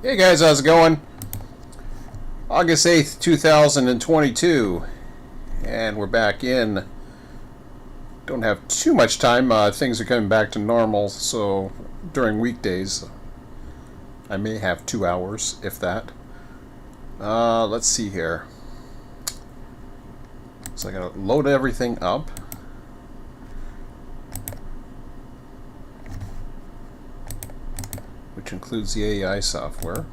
Hey guys, how's it going? August 8th, 2022, and we're back in. Don't have too much time. Things are coming back to normal, so during weekdays, I may have 2 hours, if that. Let's see here. So I gotta load everything up. Which includes the AI software.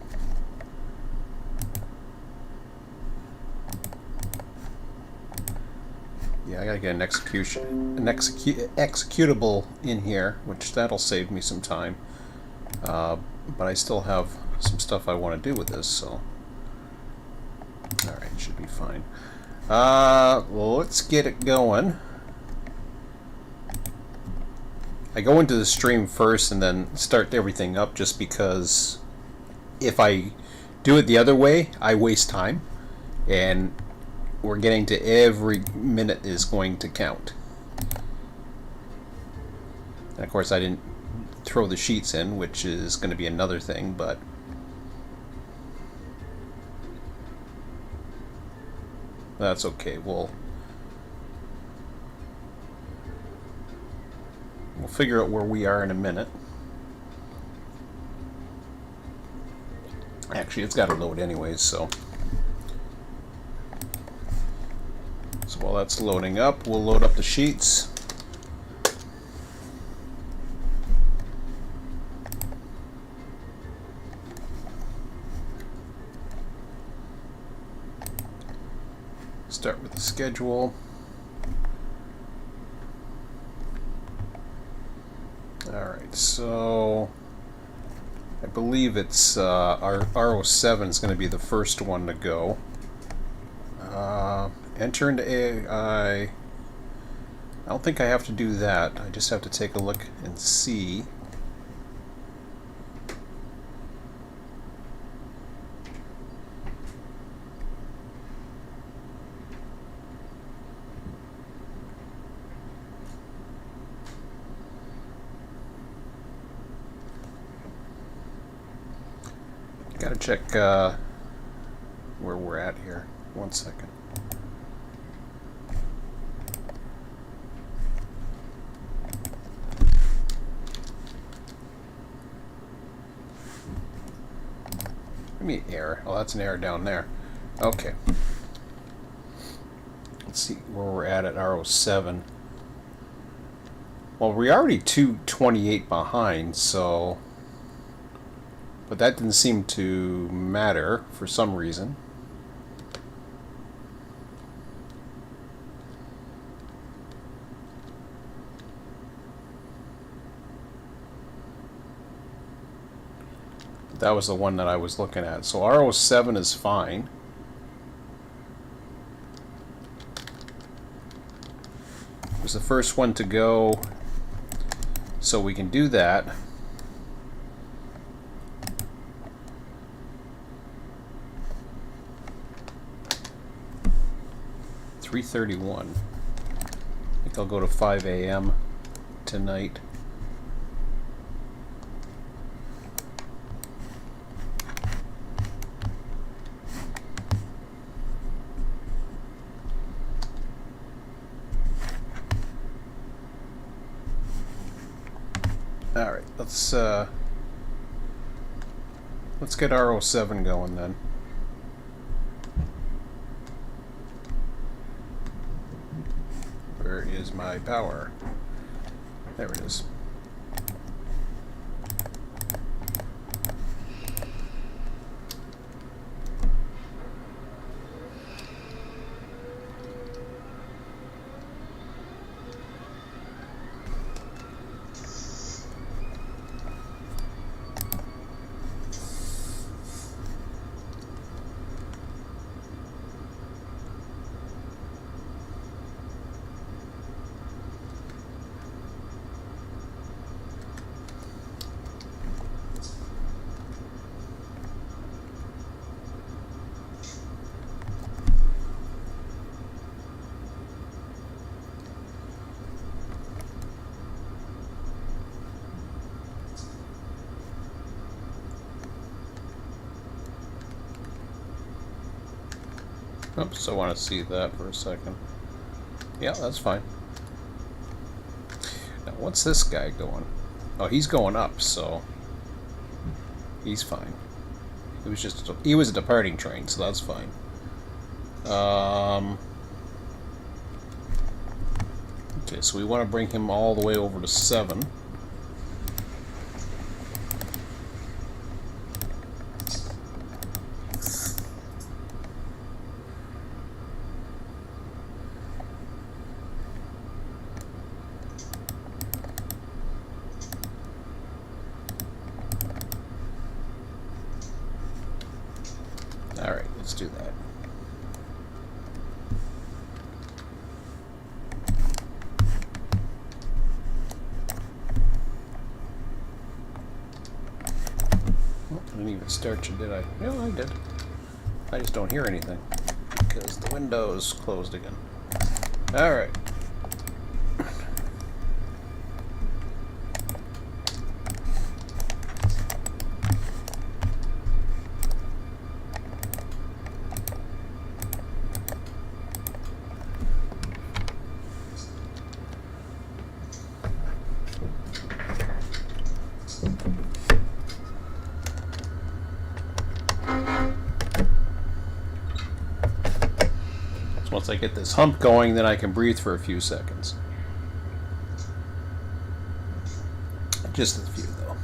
Yeah, I gotta get an executable in here, which that'll save me some time. But I still have some stuff I want to do with this, so alright, should be fine. Well, let's get it going. I go into the stream first and then start everything up, just because if I do it the other way, I waste time, and we're getting to every minute is going to count. And of course I didn't throw the sheets in, which is going to be another thing, but that's okay. We'll figure out where we are in a minute. Actually, it's got to load anyways, so while that's loading up, we'll load up the sheets. Start with the schedule. Alright, so I believe it's our RO7 is going to be the first one to go. Enter into AI. I don't think I have to do that. I just have to take a look and see. Gotta check where we're at here. 1 second. Give me error. Oh, that's an error down there. Okay. Let's see where we're at RO7. Well, we're already 228 behind, so... But that didn't seem to matter for some reason. That was the one that I was looking at. So RO7 is fine. It was the first one to go, so we can do that. $3:31. I think I'll go to 5 a.m. tonight. All right, let's get RO7 going then. Where is my power? There it is. Oops, I want to see that for a second. Yeah, that's fine. Now, what's this guy going? Oh, he's going up, so he's fine. He was a departing train, so that's fine. Okay, so we want to bring him all the way over to 7. Alright, let's do that. I didn't even start you, did I? No, I did. I just don't hear anything because the window's closed again. Alright. Once I get this hump going, then I can breathe for a few seconds. Just a few, though.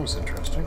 that was interesting.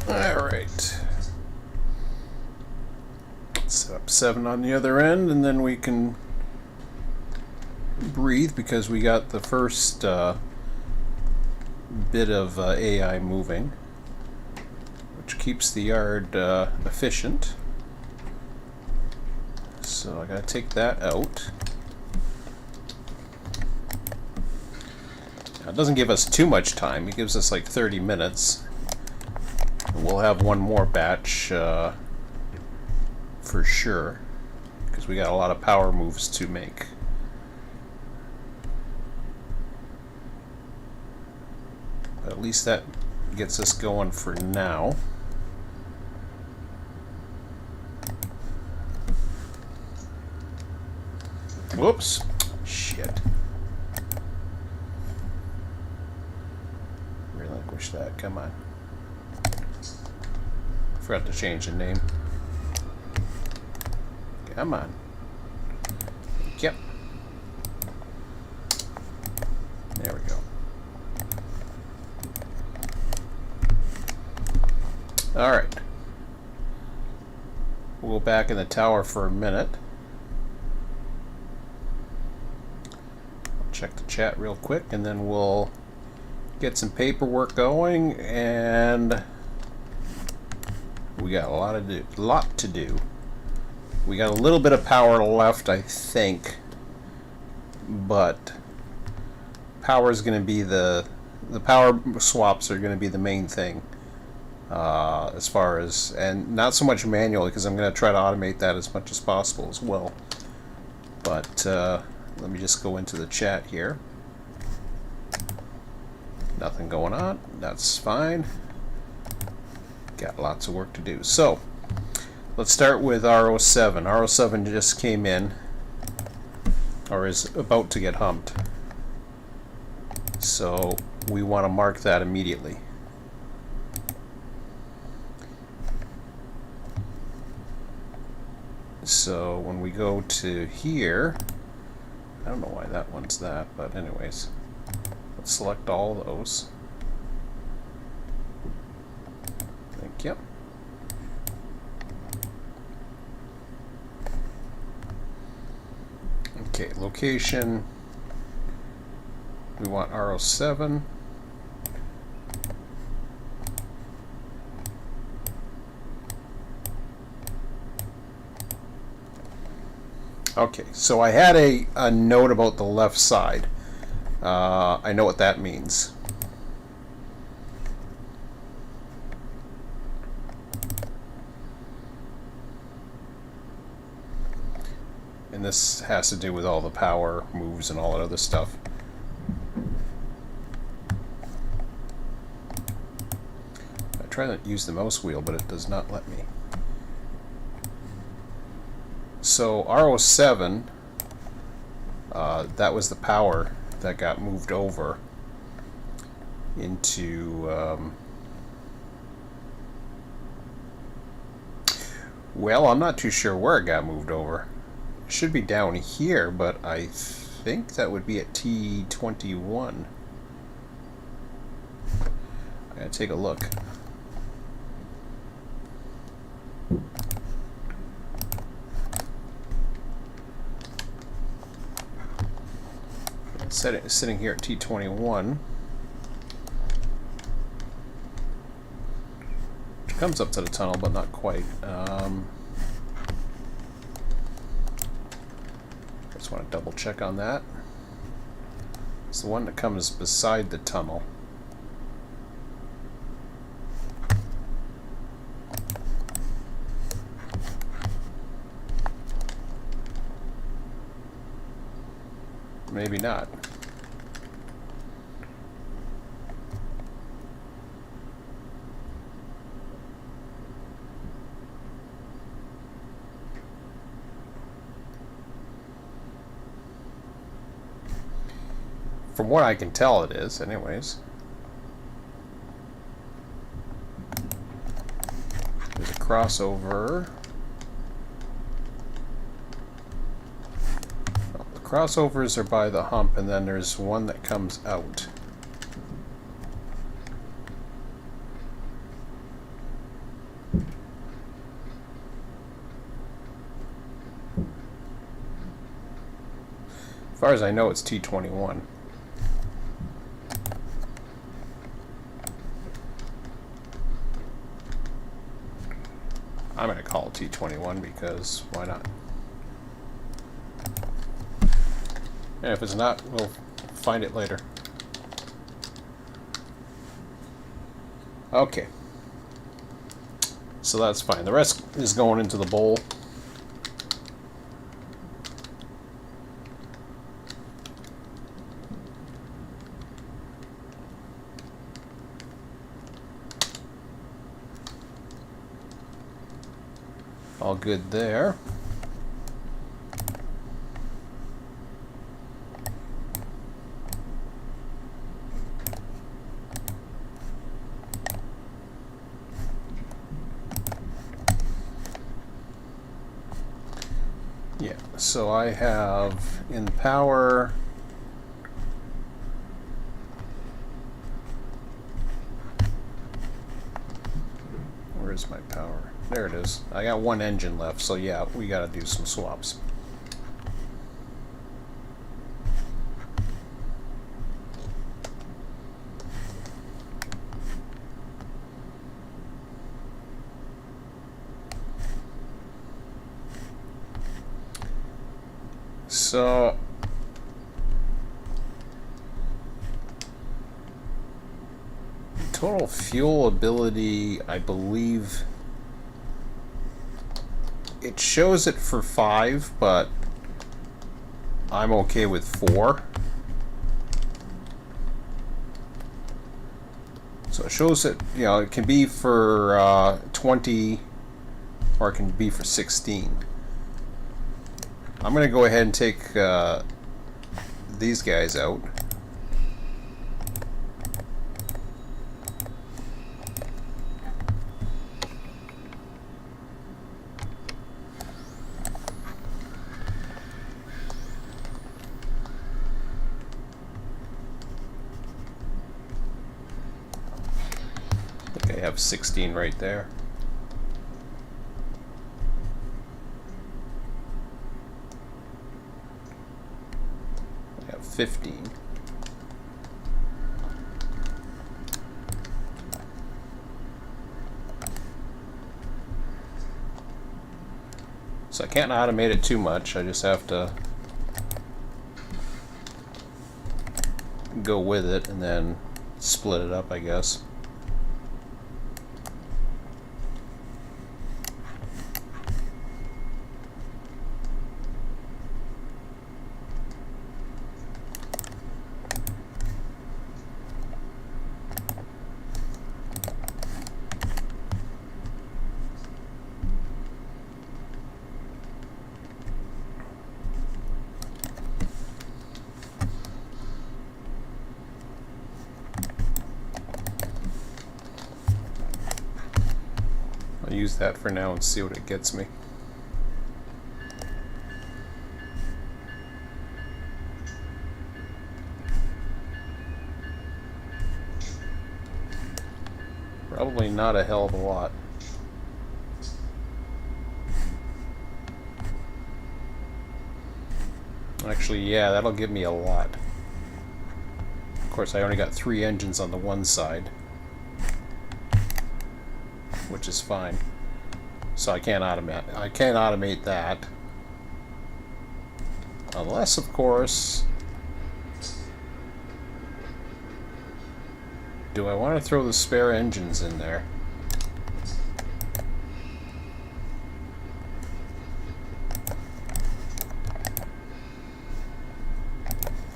Alright. Set up 7 on the other end, and then we can breathe because we got the first bit of AI moving, which keeps the yard efficient. So I gotta take that out. Now, it doesn't give us too much time, it gives us like 30 minutes. We'll have one more batch for sure, because we got a lot of power moves to make. But at least that gets us going for now. Whoops. Shit. Relinquish that, come on. Forgot to change the name. Come on. Yep. There we go. Alright. We'll go back in the tower for a minute. I'll check the chat real quick and then we'll get some paperwork going, and we got a lot to do. We got a little bit of power left, I think, but power is going to be the power swaps are going to be the main thing as far as, and not so much manually because I'm going to try to automate that as much as possible as well. But let me just go into the chat here. Nothing going on. That's fine. Got lots of work to do. So let's start with RO7. RO7 just came in, or is about to get humped. So we want to mark that immediately. So when we go to here, I don't know why that one's that, but anyways, let's select all those. Thank you. Okay, location. We want RO7. Okay, so I had a note about the left side. I know what that means. And this has to do with all the power moves and all that other stuff. I try to use the mouse wheel, but it does not let me. So RO7, that was the power that got moved over into well, I'm not too sure where it got moved over. It should be down here, but I think that would be at T21. I gotta take a look. Sitting here at T21, which comes up to the tunnel, but not quite. Just want to double check on that. It's the one that comes beside the tunnel. Maybe not. From what I can tell, it is, anyways. There's a crossover. Well, the crossovers are by the hump, and then there's one that comes out. As far as I know, it's T21. I'm going to call it T21 because why not? And if it's not, we'll find it later. Okay. So that's fine. The rest is going into the bowl. All good there. Yeah, so I have in power where's my power? There it is. I got one engine left, so yeah, we gotta do some swaps. So total fuel ability, I believe it shows it for 5, but I'm okay with 4. So it shows that, you know, it can be for 20 or it can be for 16. I'm going to go ahead and take these guys out. I have 16 right there. I have 15. So I can't automate it too much. I just have to go with it and then split it up, I guess. I'll use that for now and see what it gets me. Probably not a hell of a lot. Actually, yeah, that'll give me a lot. Of course, I only got 3 engines on the one side, which is fine. So I can't automate that. Unless, of course... Do I want to throw the spare engines in there?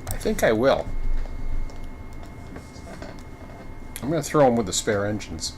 I think I will. I'm going to throw them with the spare engines.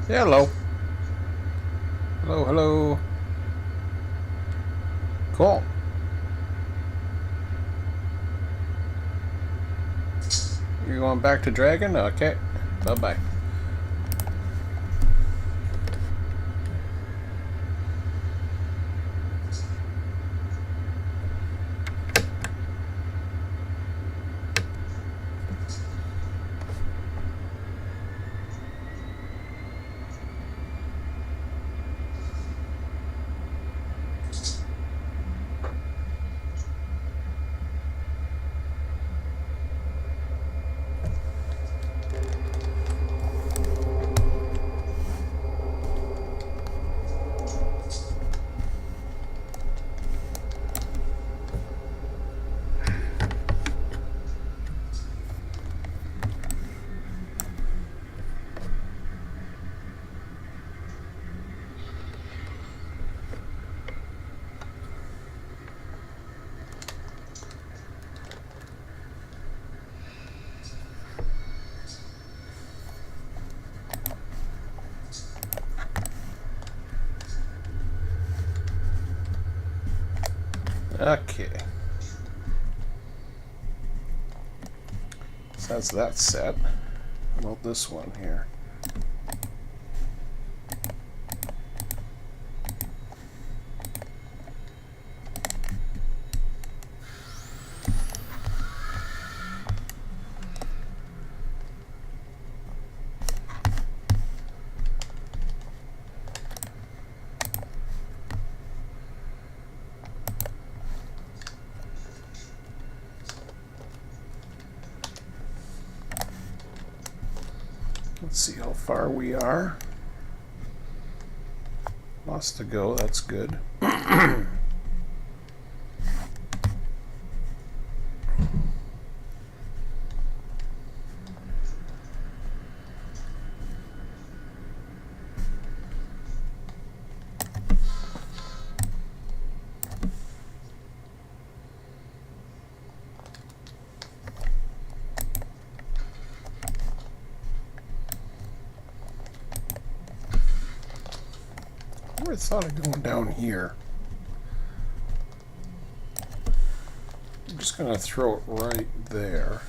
Hello. Hello, hello. Cool. You're going back to Dragon? Okay. Bye-bye. Okay. So that's that set. How about this one here? Let's see how far we are. Lots to go, that's good. I thought of going down here. I'm just going to throw it right there.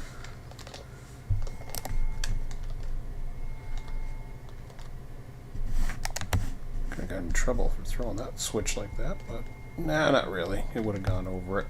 Could have gotten in trouble for throwing that switch like that, but nah, not really. It would have gone over it.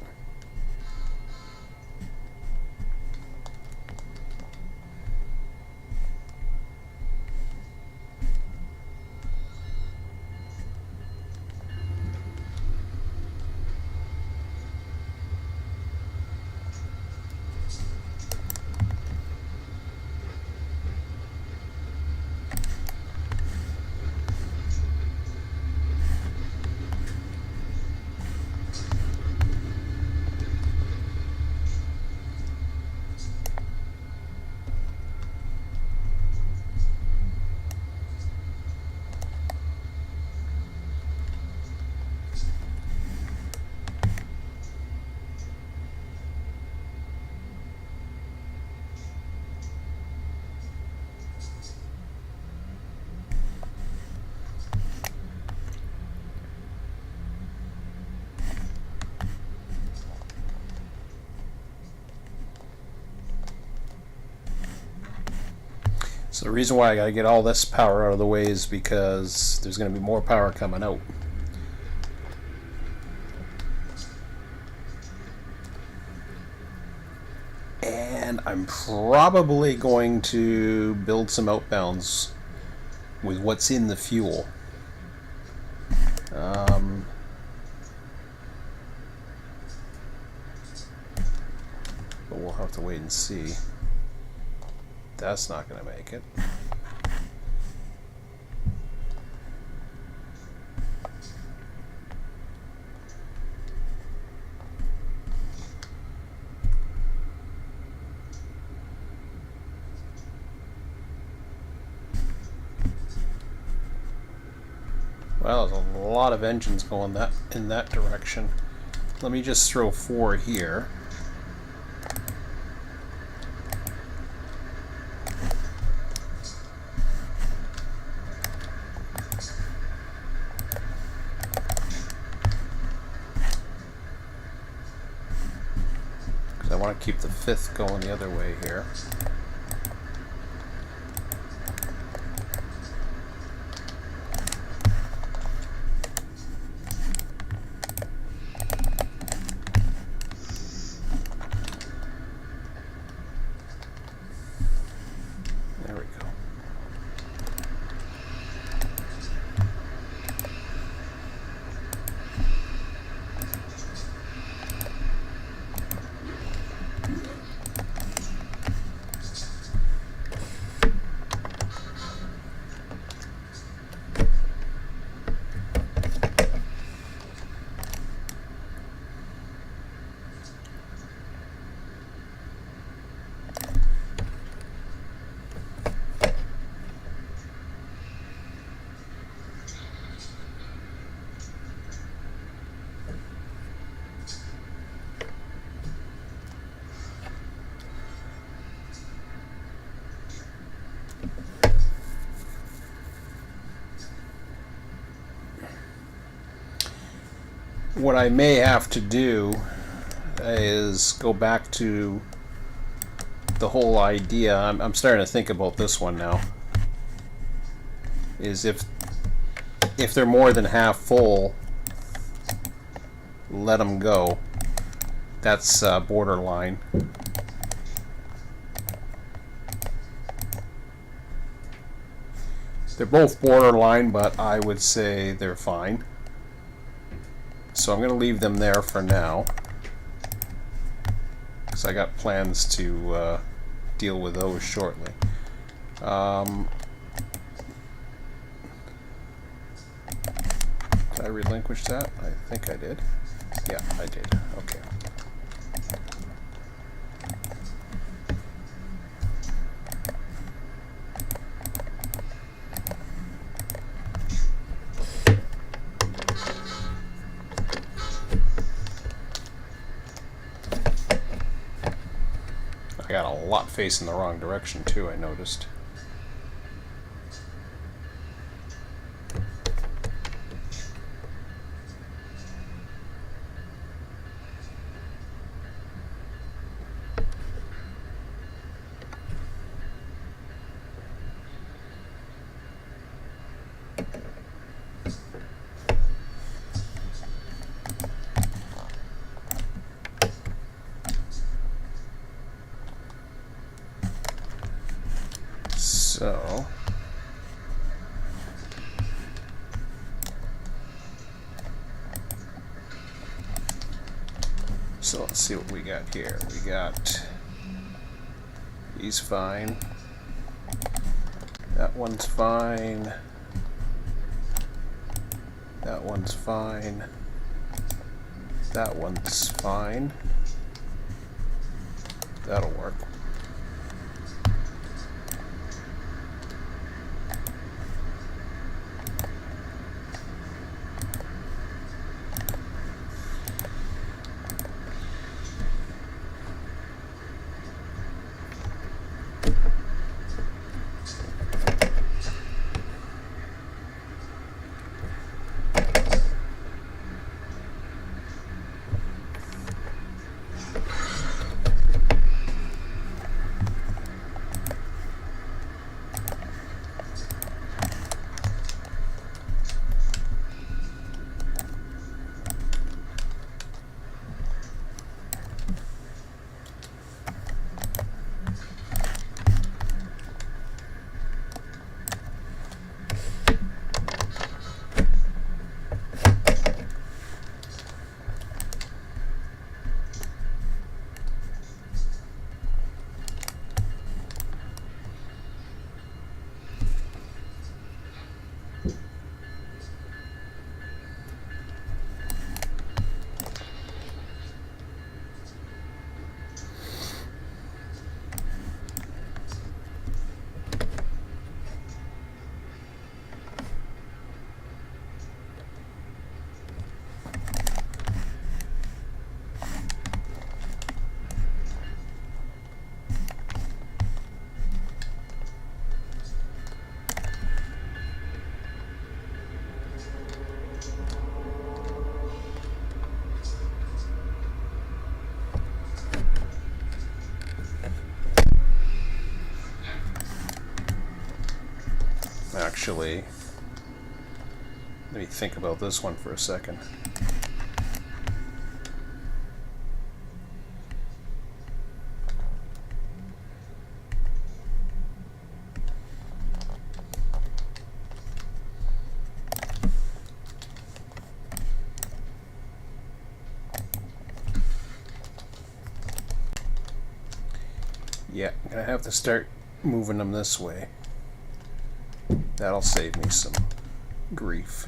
So the reason why I gotta get all this power out of the way is because there's gonna be more power coming out. And I'm probably going to build some outbounds with what's in the fuel. But we'll have to wait and see. That's not going to make it. Well, there's a lot of engines going in that direction. Let me just throw 4 here. keep the 5th going the other way here. There we go. What I may have to do is go back to the whole idea. I'm starting to think about this one now. Is if they're more than half full, let them go. That's borderline. They're both borderline, but I would say they're fine. So I'm going to leave them there for now, because I got plans to deal with those shortly. Did I relinquish that? I think I did. Yeah, I did. Okay. I got a lot facing the wrong direction too, I noticed. So let's see what we got here. We got he's fine. That one's fine. That one's fine. That one's fine. That'll work. actually. Let me think about this one for a second. Yeah, I'm gonna have to start moving them this way. That'll save me some grief.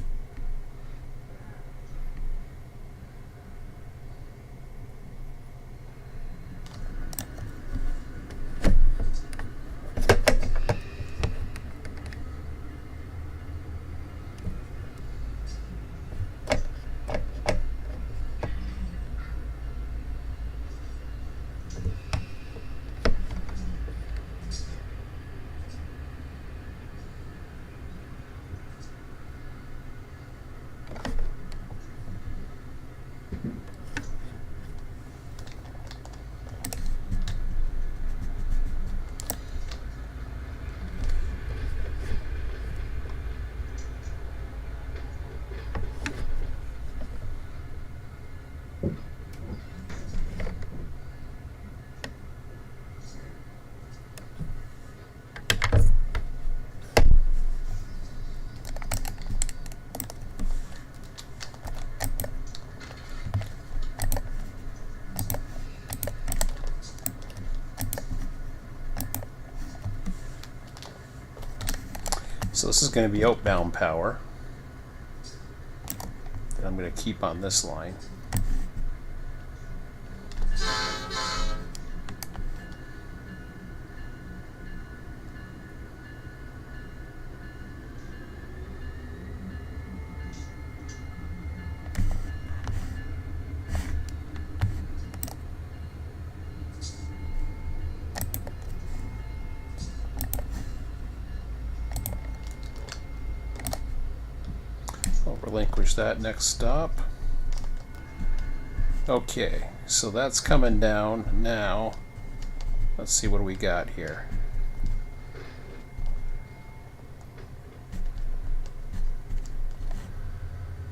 So this is going to be outbound power that I'm going to keep on this line. I'll relinquish that next stop. Okay, so that's coming down now. Let's see what do we got here.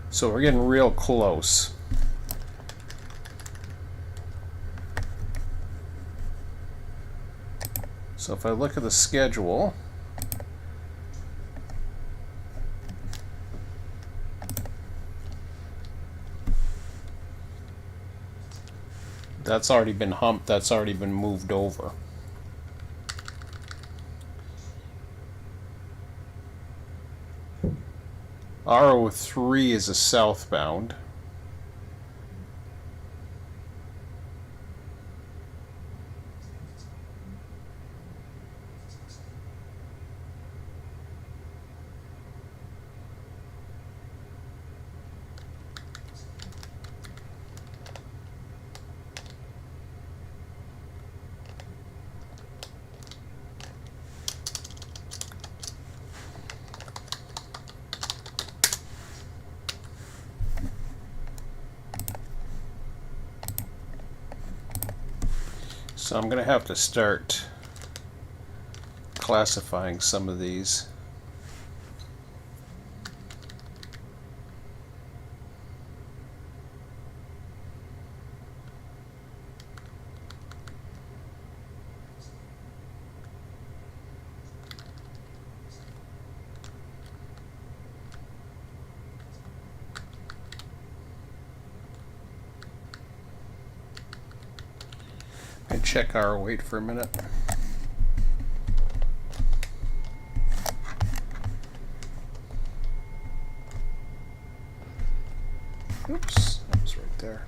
So we're getting real close. So if I look at the schedule, that's already been humped, that's already been moved over. R03 is a southbound. So I'm going to have to start classifying some of these. And check our weight for a minute. Oops, that was right there.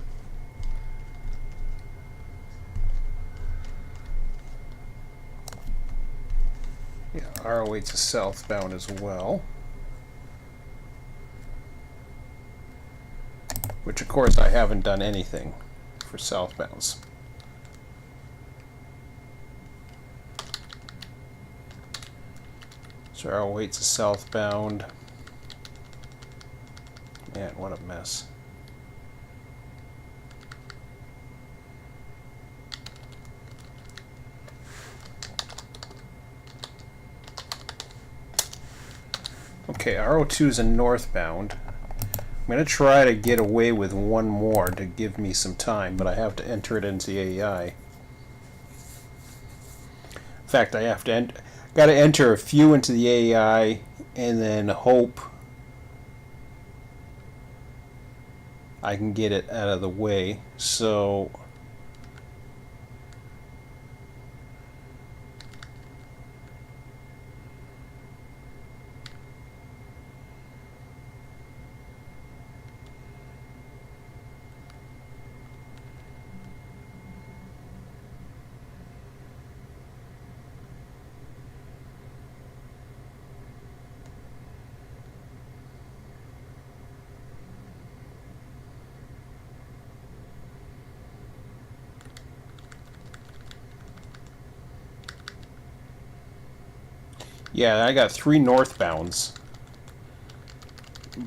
Yeah, R08's a southbound as well. Which of course I haven't done anything for southbounds. So R08's a southbound. Man, what a mess. Okay, R02 is a northbound. I'm going to try to get away with one more to give me some time, but I have to enter it into the AI. In fact, I have to got to enter a few into the AI and then hope I can get it out of the way. So yeah, I got 3 northbounds.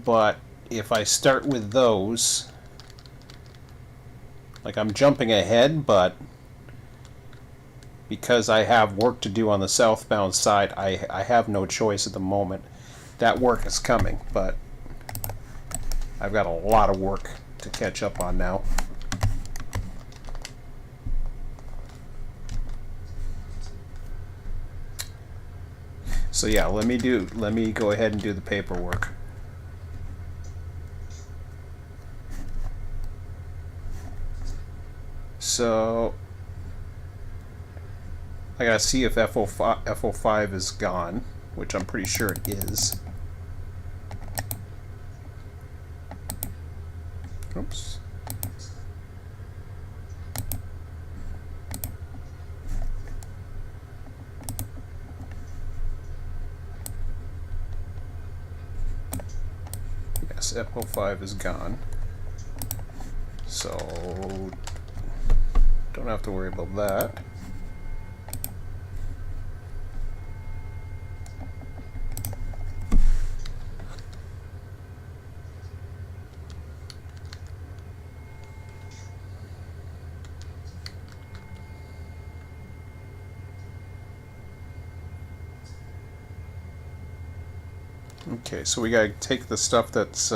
But if I start with those, like I'm jumping ahead, but because I have work to do on the southbound side, I have no choice at the moment. That work is coming, but I've got a lot of work to catch up on now. So yeah, let me go ahead and do the paperwork. So I gotta see if FO5 is gone, which I'm pretty sure it is. Oops. Yes, FO5 is gone. So don't have to worry about that. Okay, so we gotta take the stuff that's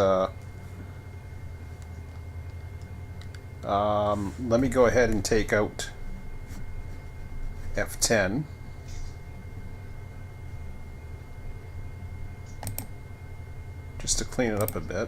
let me go ahead and take out F10. Just to clean it up a bit.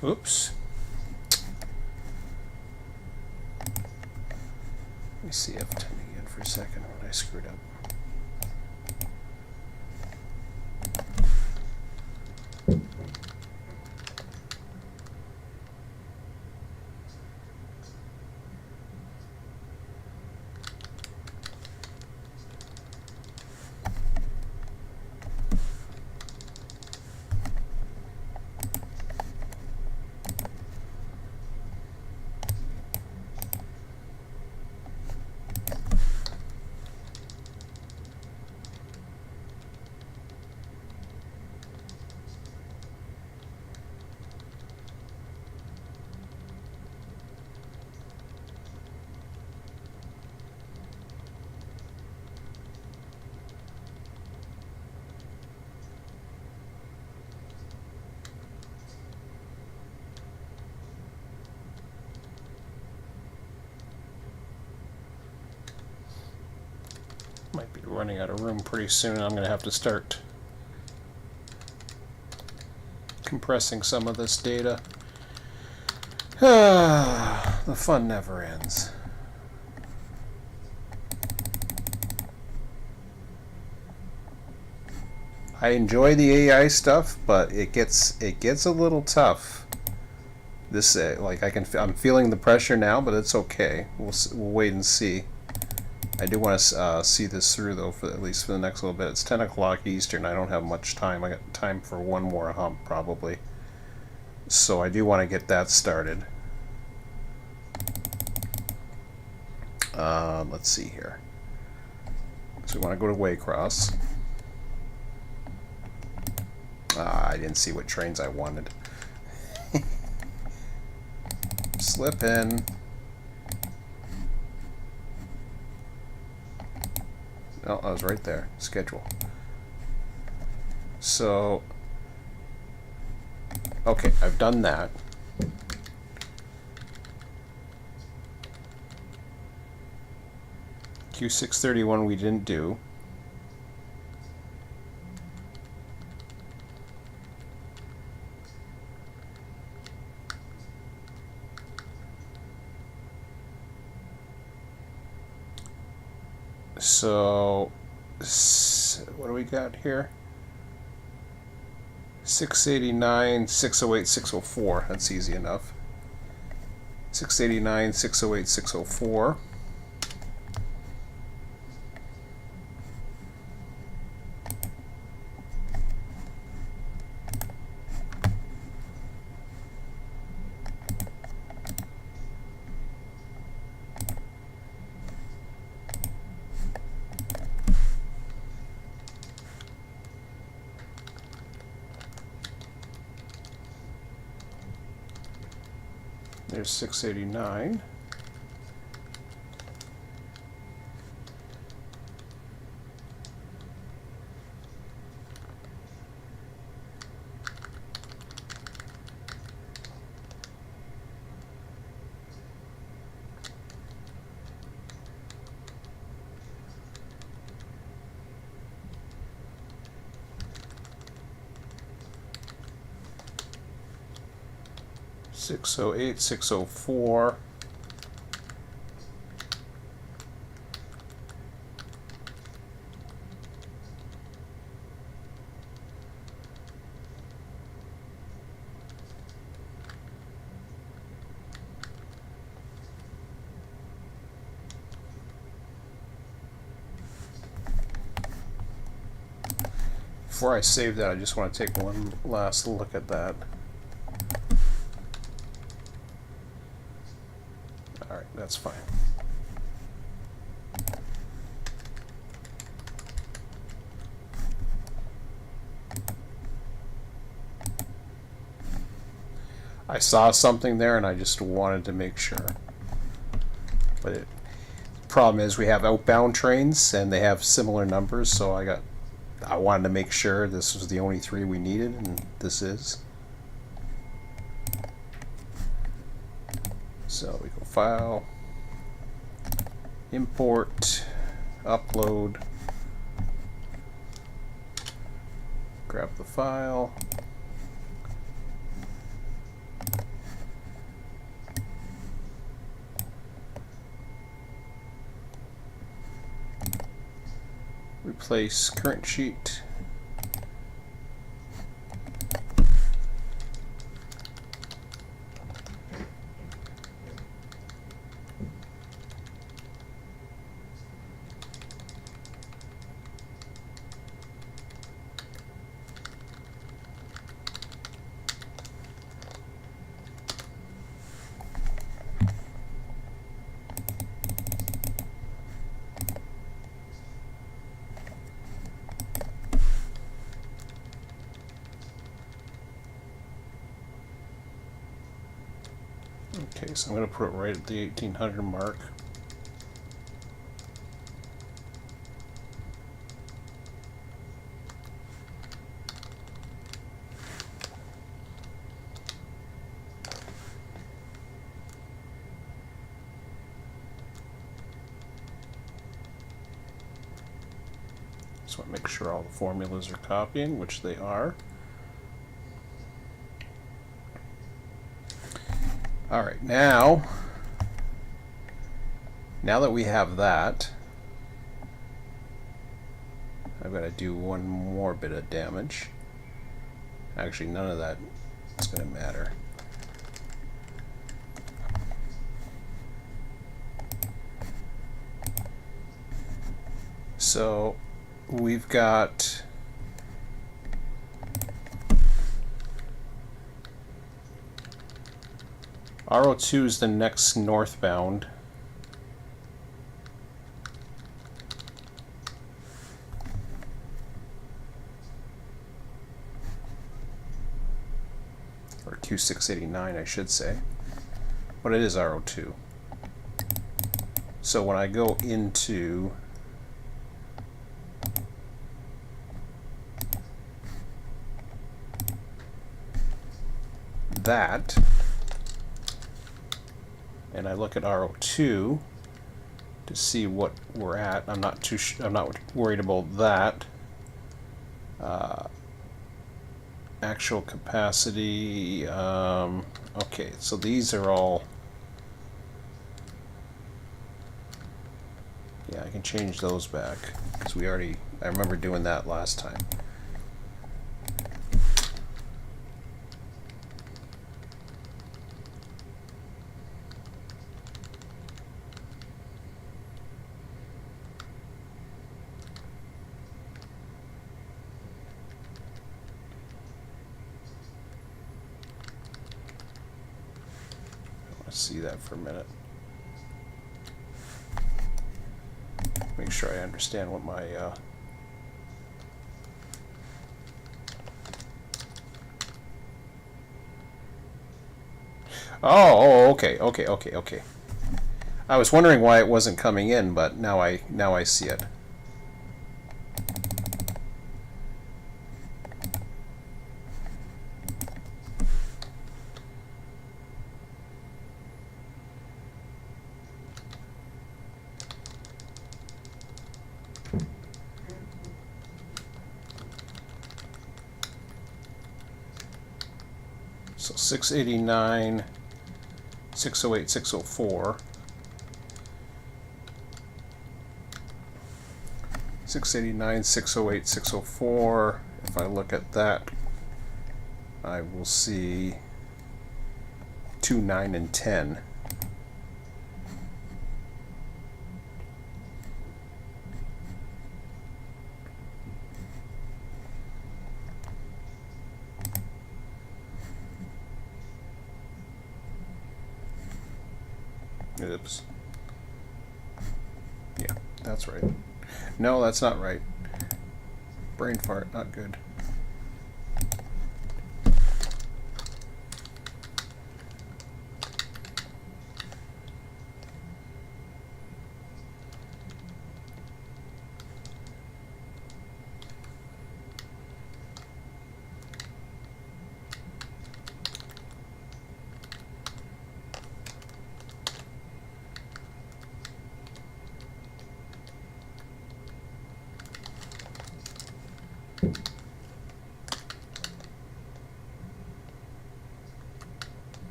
Oops. Let me see F10 again for a second when I screwed up. Might be running out of room pretty soon. I'm going to have to start compressing some of this data. The fun never ends. I enjoy the AI stuff, but it gets a little tough. This like I'm feeling the pressure now, but it's okay. We'll wait and see. I do want to see this through though, for at least for the next little bit. It's 10 o'clock Eastern. I don't have much time. I got time for one more hump probably. So I do want to get that started. Let's see here. So we want to go to Waycross. I didn't see what trains I wanted. Slip in. Oh, I was right there. Schedule. So, okay, I've done that. Q631 we didn't do. So, what do we got here? 689, 608, 604. That's easy enough. 689, 608, 604. There's 689. Six oh eight, 604. Before I save that, I just want to take one last look at that. Alright, that's fine. I saw something there and I just wanted to make sure. But the problem is we have outbound trains and they have similar numbers, so I wanted to make sure this was the only three we needed, and this is. So we go File, Import, Upload, grab the file, replace current sheet. Okay, so I'm going to put it right at the 1800 mark. Just want to make sure all the formulas are copying, which they are. Alright, now that we have that, I've got to do one more bit of damage. Actually, none of that is going to matter. So we've got R02 is the next northbound. Or 2689, I should say. But it is R02. So when I go into that, and I look at R02 to see what we're at. I'm not worried about that. Actual capacity. Okay, so these are all. Yeah, I can change those back because I remember doing that last time. See that for a minute. Make sure I understand what my okay. I was wondering why it wasn't coming in, but now I see it. So 689, 608, 604. 689, 608, 604. If I look at that, I will see 2, 9, and 10. Oops. Yeah, that's right. No, that's not right. Brain fart, not good.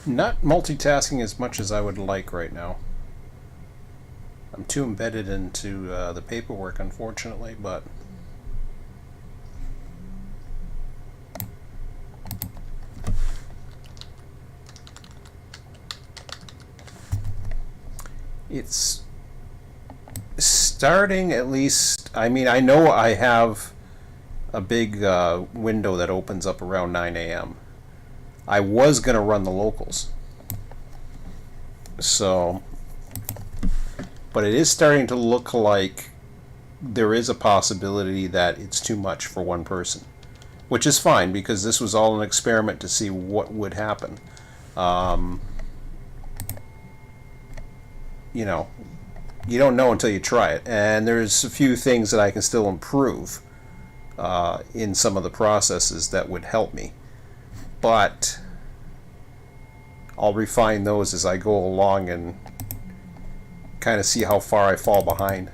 Not multitasking as much as I would like right now. I'm too embedded into the paperwork, unfortunately, but it's starting at least. I mean, I know I have a big window that opens up around 9 a.m. I was going to run the locals. So, but it is starting to look like there is a possibility that it's too much for one person. which is fine because this was all an experiment to see what would happen. You know, you don't know until you try it, and there's a few things that I can still improve in some of the processes that would help me, but I'll refine those as I go along and kind of see how far I fall behind.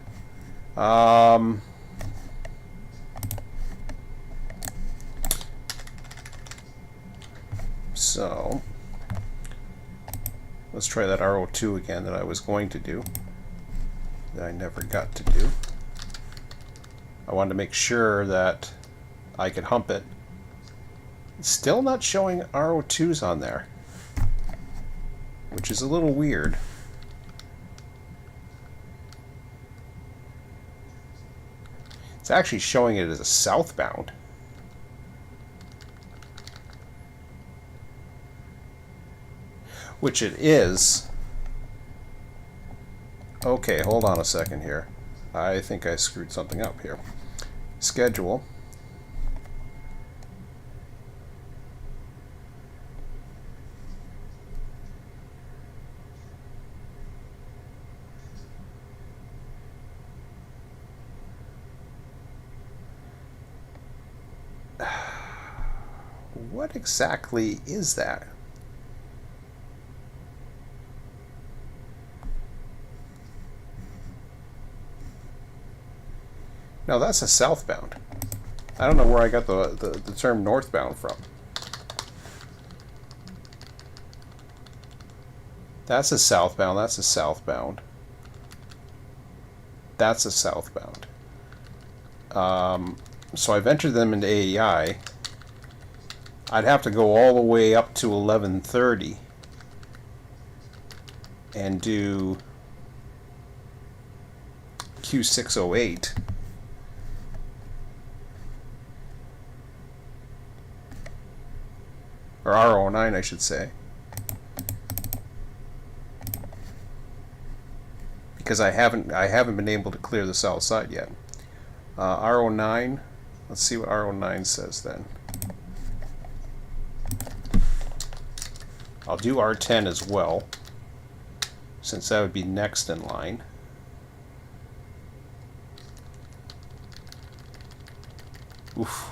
So let's try that RO2 again that I was going to do, that I never got to do. I wanted to make sure that I could hump it. It's still not showing RO2s on there, which is a little weird. It's actually showing it as a southbound. Which it is. Okay, hold on a second here. I think I screwed something up here. Schedule. What exactly is that? No, that's a southbound. I don't know where I got the term northbound from. That's a southbound, that's a southbound. That's a southbound. So I've entered them into AEI. I'd have to go all the way up to 1130 and do Q608. Or R09, I should say. Because I haven't been able to clear the south side yet. R09, let's see what R09 says then. I'll do R10 as well, since that would be next in line. Oof.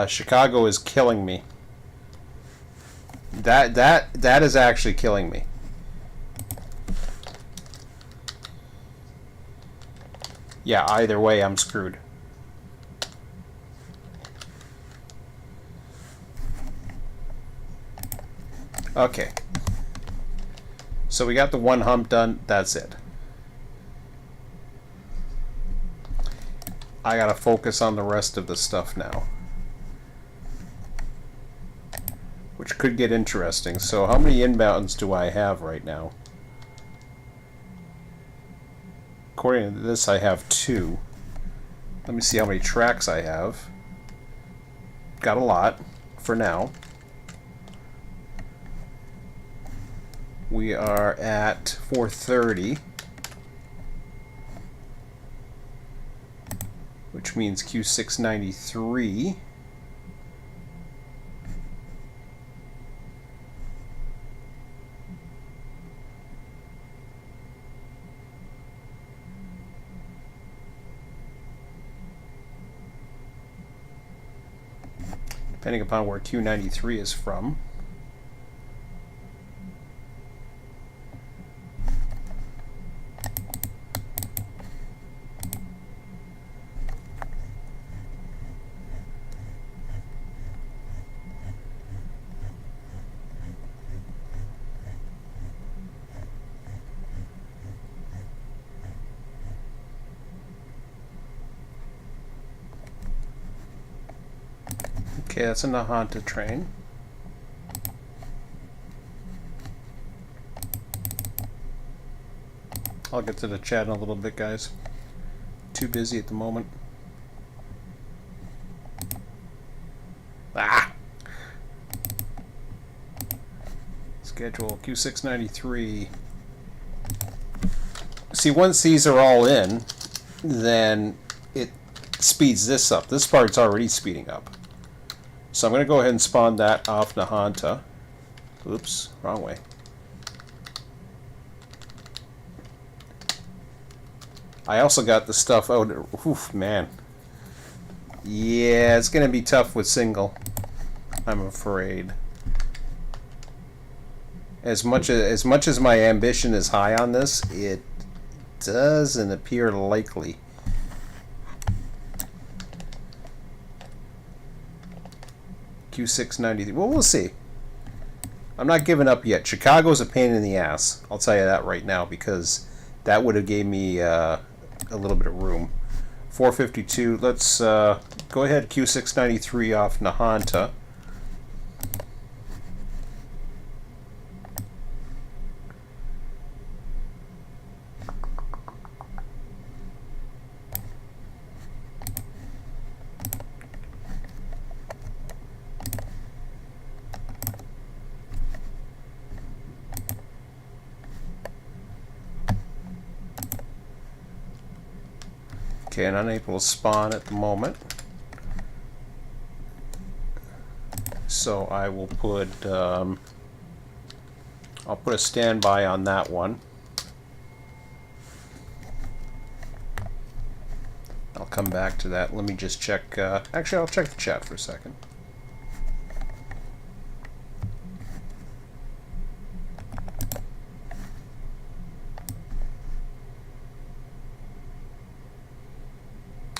Chicago is killing me. That is actually killing me. Yeah, either way I'm screwed. Okay. So we got the one hump done, that's it. I gotta focus on the rest of the stuff now, which could get interesting. So how many inbounds do I have right now? According to this, I have 2. Let me see how many tracks I have. Got a lot for now. We are at 430. Which means Q693. Depending upon where Q93 is from. Okay, that's a Nahanta train. I'll get to the chat in a little bit, guys. Too busy at the moment. Ah! Schedule Q693. See, once these are all in, then speeds this up. This part's already speeding up. So I'm going to go ahead and spawn that off Nahanta. Oops, wrong way. I also got the stuff out. Oof, man. Yeah, it's going to be tough with single, I'm afraid. As much as my ambition is high on this, it doesn't appear likely. Q693. Well, we'll see. I'm not giving up yet. Chicago's a pain in the ass. I'll tell you that right now, because that would have gave me a little bit of room. 452. Let's go ahead. Q693 off Nahanta. Okay, and unable to spawn at the moment. So I will put, I'll put a standby on that one. I'll come back to that. Let me just check, actually I'll check the chat for a second.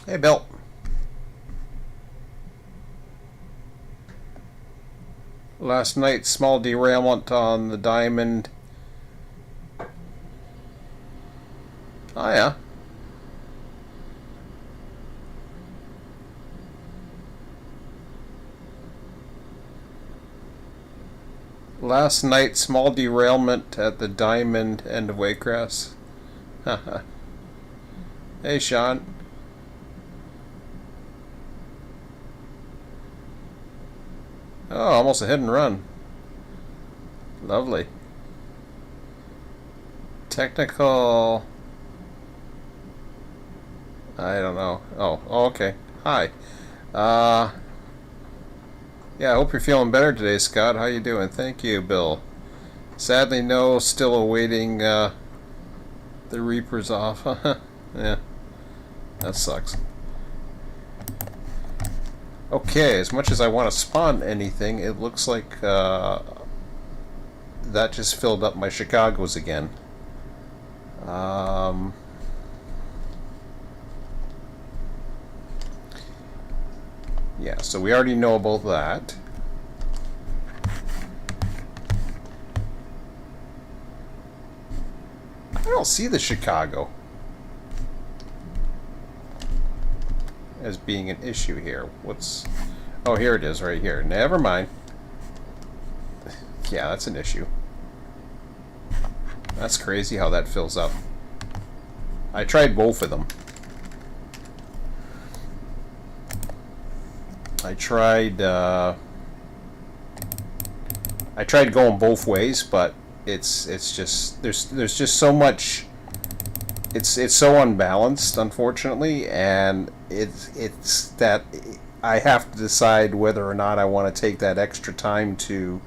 Hey, Bill. Last night, small derailment on the Diamond. Oh, yeah. Last night, small derailment at the Diamond end of Waycross. Haha. Hey, Sean. Oh, almost a hit and run. Lovely. Technical... I don't know. Oh, okay. Hi. Yeah, I hope you're feeling better today, Scott. How you doing? Thank you, Bill. Sadly, no. Still awaiting the Reapers off. Yeah. That sucks. Okay, as much as I want to spawn anything, it looks like that just filled up my Chicagos again. Yeah, so we already know about that. I don't see the Chicago as being an issue here. What's... Oh, here it is, right here. Never mind. Yeah, that's an issue. That's crazy how that fills up. I tried both of them. I tried going both ways, but it's just there's just so much. It's so unbalanced, unfortunately, and it's that I have to decide whether or not I want to take that extra time to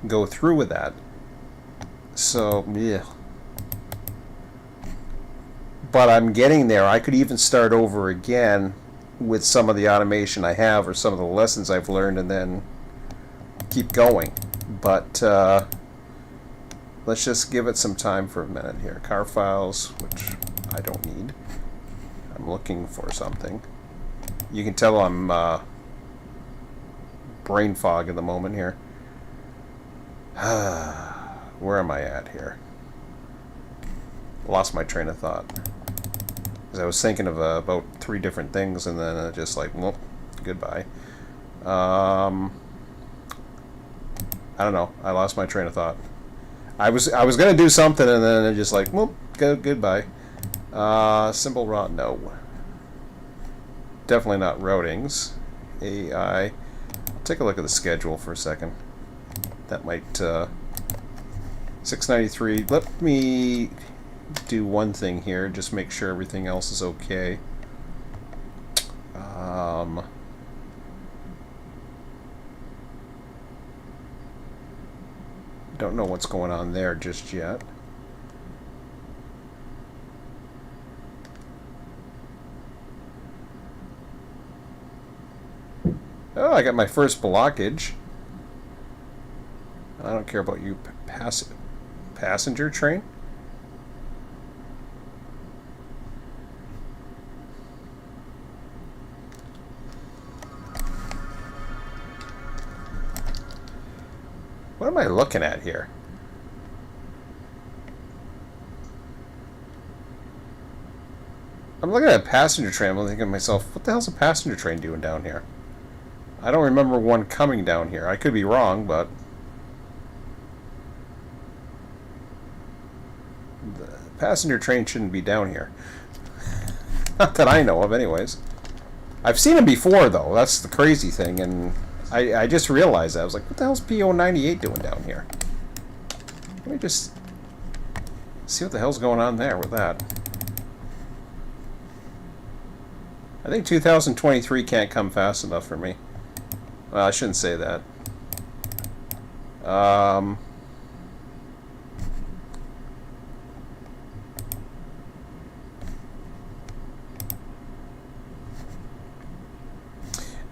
go through with that. So yeah, but I'm getting there. I could even start over again with some of the automation I have or some of the lessons I've learned, and then keep going. But let's just give it some time for a minute here. Car files, which I don't need. I'm looking for something. You can tell I'm brain fog at the moment here. Where am I at here? Lost my train of thought. Because I was thinking of about 3 different things, and then just like, well, goodbye. I don't know. I lost my train of thought. I was gonna do something, and then it just like, well, goodbye. Simple rot, no. Definitely not routings. AI. I'll take a look at the schedule for a second. That might 693. Let me do one thing here, just make sure everything else is okay. Don't know what's going on there just yet. Oh, I got my first blockage. I don't care about you, passenger train. What am I looking at here? I'm looking at a passenger train. I'm thinking to myself, what the hell's a passenger train doing down here? I don't remember one coming down here. I could be wrong, but the passenger train shouldn't be down here. Not that I know of, anyways. I've seen them before, though. That's the crazy thing, and I just realized that. I was like, what the hell's PO98 doing down here? Let me just see what the hell's going on there with that. I think 2023 can't come fast enough for me. Well, I shouldn't say that.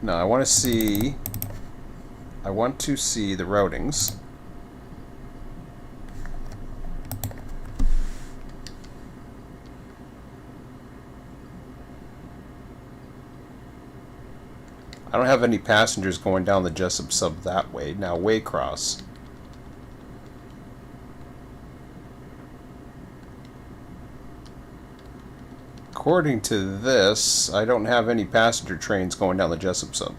No, I want to see the routings. I don't have any passengers going down the Jessup sub that way. Now, Waycross. According to this, I don't have any passenger trains going down the Jessup sub.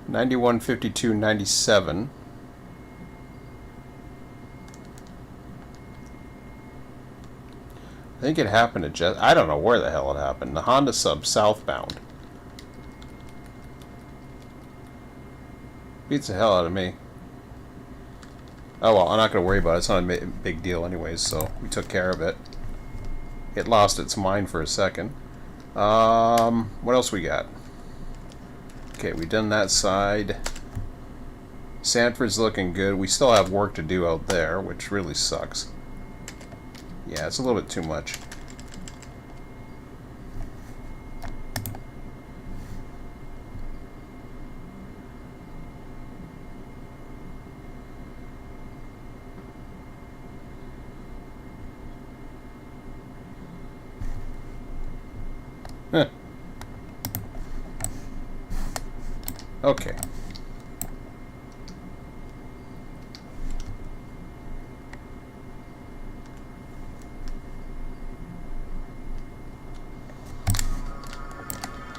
'91, '52, '97. I think it happened at I don't know where the hell it happened. The Honda sub southbound. Beats the hell out of me. Oh well, I'm not going to worry about it. It's not a big deal anyways, so we took care of it. It lost its mind for a second. What else we got? Okay, we've done that side. Sanford's looking good. We still have work to do out there, which really sucks. Yeah, it's a little bit too much. Huh. Okay.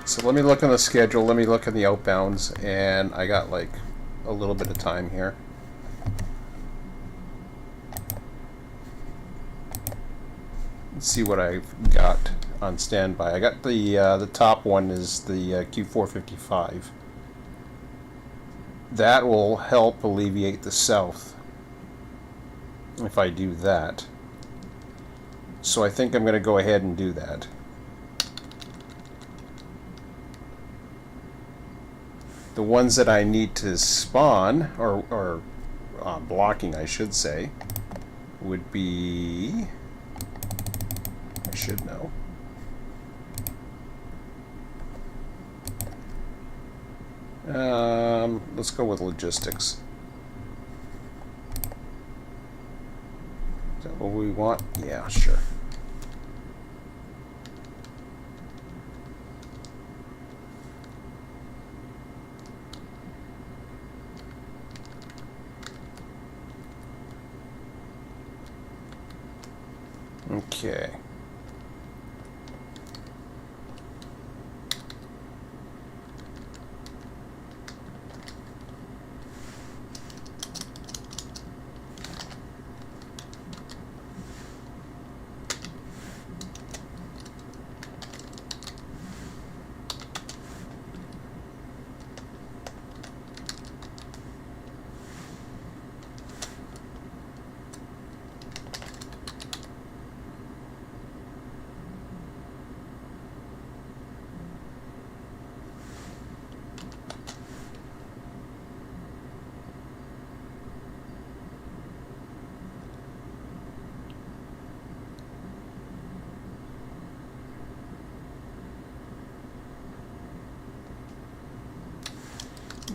So let me look on the schedule, let me look at the outbounds, and I got like a little bit of time here. Let's see what I've got on standby. I got the top one is the Q455. That will help alleviate the south if I do that. So I think I'm going to go ahead and do that. The ones that I need to spawn, or blocking I should say, would be, I should know. Let's go with logistics. Is that what we want? Yeah, sure. Okay.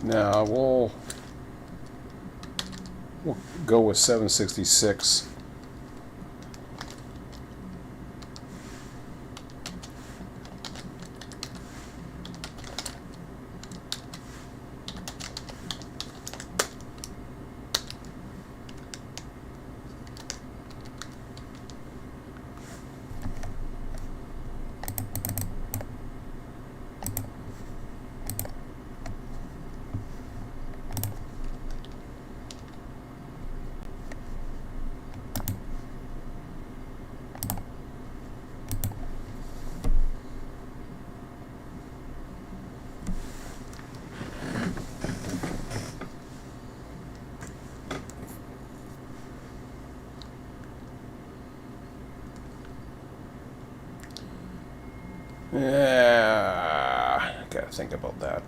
Now we'll go with 766. Yeah, gotta think about that.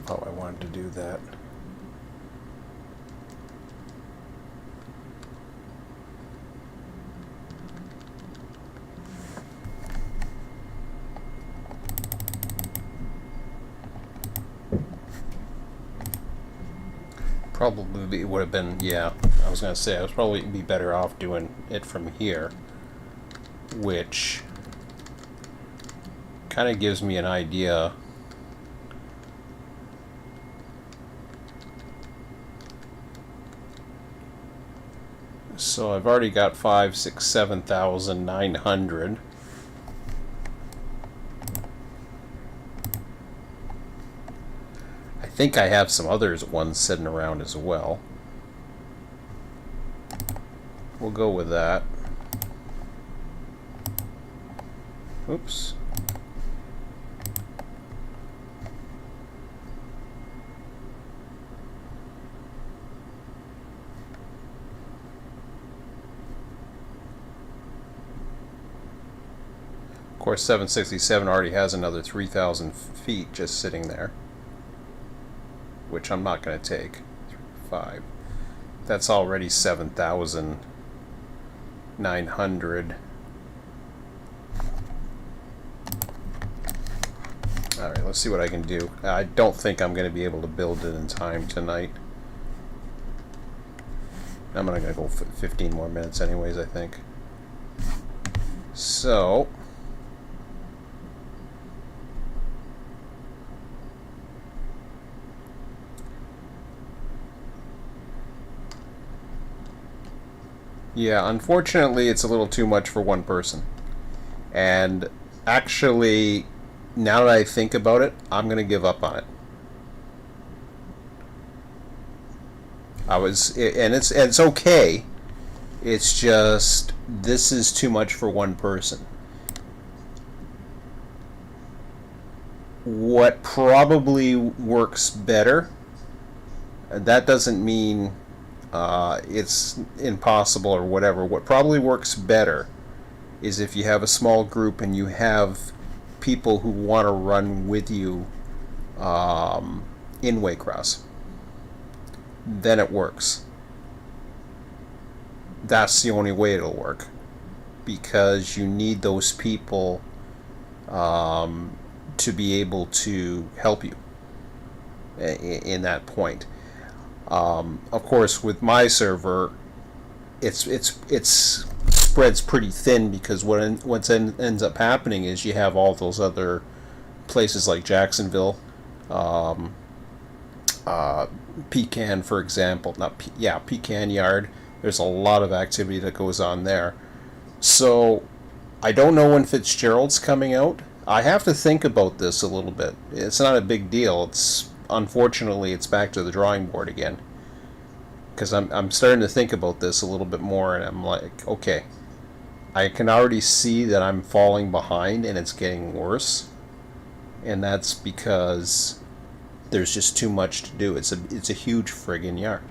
How I wanted to do that. Probably would have been, yeah, I was gonna say, I was probably be better off doing it from here, which kind of gives me an idea. So I've already got 5, 6, 7,900. I think I have some others ones sitting around as well. We'll go with that. Oops. Of course, 767 already has another 3,000 feet just sitting there, which I'm not going to take. 5. That's already 7,900. Alright, let's see what I can do. I don't think I'm going to be able to build it in time tonight. I'm going to go 15 more minutes anyways, I think. So yeah, unfortunately it's a little too much for one person. And actually, now that I think about it, I'm going to give up on it. And it's okay. It's just, this is too much for one person. What probably works better, that doesn't mean it's impossible or whatever. What probably works better is if you have a small group and you have people who want to run with you in Waycross. Then it works. That's the only way it'll work, because you need those people to be able to help you in that point. Of course, with my server, it's spreads pretty thin, because what ends up happening is you have all those other places like Jacksonville, Pecan, for example. Pecan Yard. There's a lot of activity that goes on there. So I don't know when Fitzgerald's coming out. I have to think about this a little bit. It's not a big deal. Unfortunately it's back to the drawing board again, because I'm starting to think about this a little bit more, and I'm like, okay, I can already see that I'm falling behind and it's getting worse, and that's because there's just too much to do. It's a huge friggin' yard.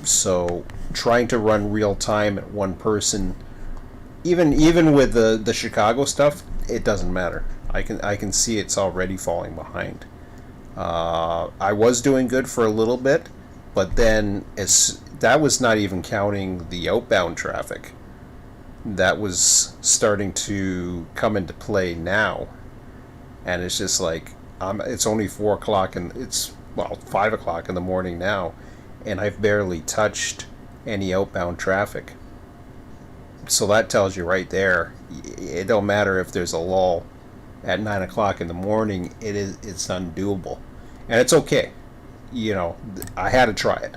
So trying to run real time at one person, even with the Chicago stuff, it doesn't matter. I can see it's already falling behind. I was doing good for a little bit, but then that was not even counting the outbound traffic. That was starting to come into play now, and it's just like, It's only 4 o'clock and it's, well, 5 o'clock in the morning now, and I've barely touched any outbound traffic. So that tells you right there, it don't matter if there's a lull at 9 o'clock in the morning, it's undoable. And it's okay. I had to try it.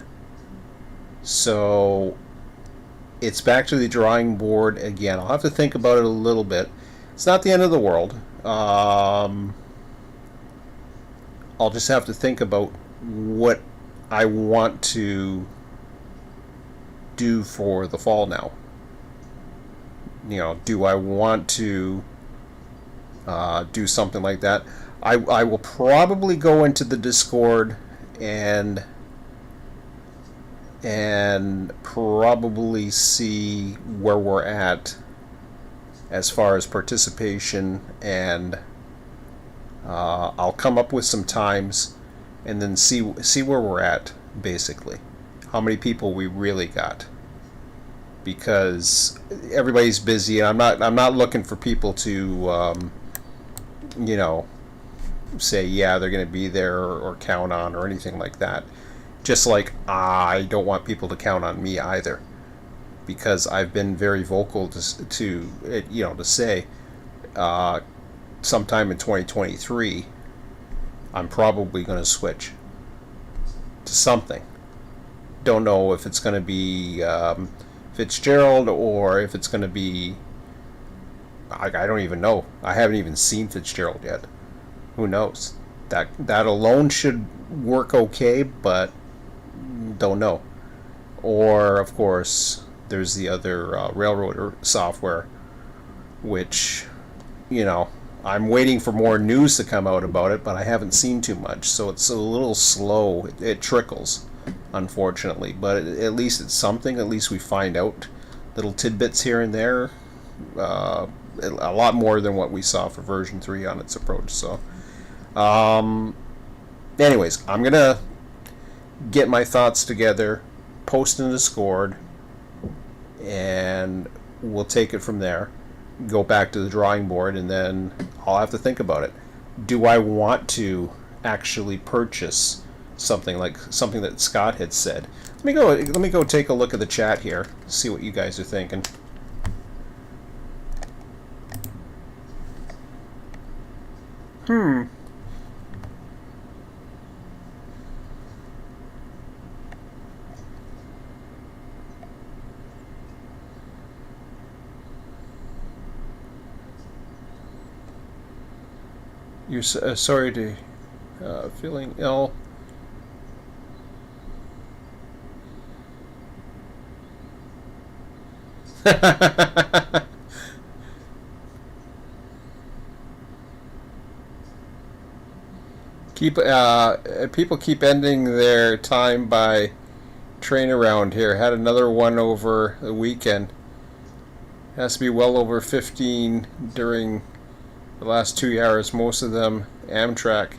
So it's back to the drawing board again. I'll have to think about it a little bit. It's not the end of the world. I'll just have to think about what I want to do for the fall now. Do I want to do something like that? I will probably go into the Discord and probably see where we're at as far as participation, and I'll come up with some times and then see where we're at, basically. How many people we really got. Because everybody's busy, and I'm not looking for people to say yeah they're going to be there or count on or anything like that. Just like I don't want people to count on me either, because I've been very vocal to say sometime in 2023 I'm probably going to switch to something. Don't know if it's going to be Fitzgerald or if it's going to be I don't even know. I haven't even seen Fitzgerald yet. Who knows? That alone should work okay, but don't know. Or of course there's the other railroader software, which I'm waiting for more news to come out about it, but I haven't seen too much, so it's a little slow. It trickles, unfortunately, but at least it's something. At least we find out little tidbits here and there, a lot more than what we saw for version 3 on its approach. So anyways, I'm gonna get my thoughts together, post in the Discord, and we'll take it from there. Go back to the drawing board, and then I'll have to think about it. Do I want to actually purchase something that Scott had said? Let me go take a look at the chat here, see what you guys are thinking. You're sorry to feeling ill. People keep ending their time by train around here. Had another one over the weekend. Has to be well over 15 during the last 2 hours, most of them Amtrak.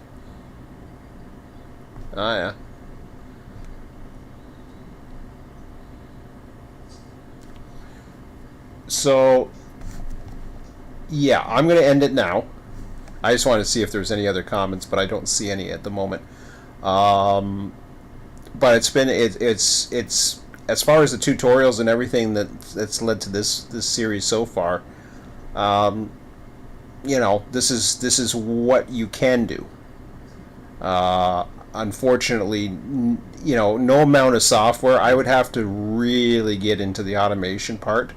Ah, yeah. So, yeah, I'm going to end it now. I just wanted to see if there's any other comments, but I don't see any at the moment. But it's as far as the tutorials and everything that's led to this series so far. This is what you can do. Unfortunately, no amount of software. I would have to really get into the automation part,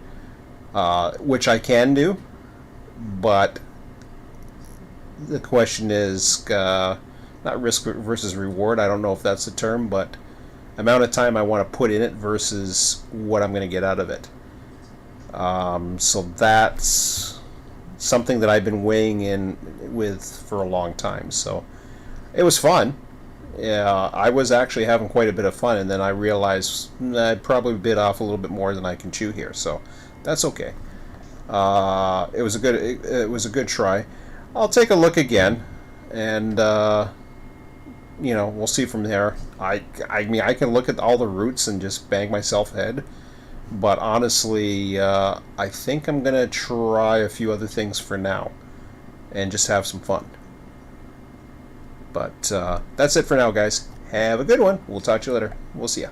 which I can do, but the question is not risk versus reward. I don't know if that's the term, but amount of time I want to put in it versus what I'm going to get out of it. So that's something that I've been weighing in with for a long time. So it was fun. Yeah, I was actually having quite a bit of fun, and then I realized I probably bit off a little bit more than I can chew here. So that's okay. It was a good try. I'll take a look again, and we'll see from there. I mean, I can look at all the routes and just bang myself head. But honestly, I think I'm going to try a few other things for now and just have some fun. But that's it for now, guys. Have a good one. We'll talk to you later. We'll see ya.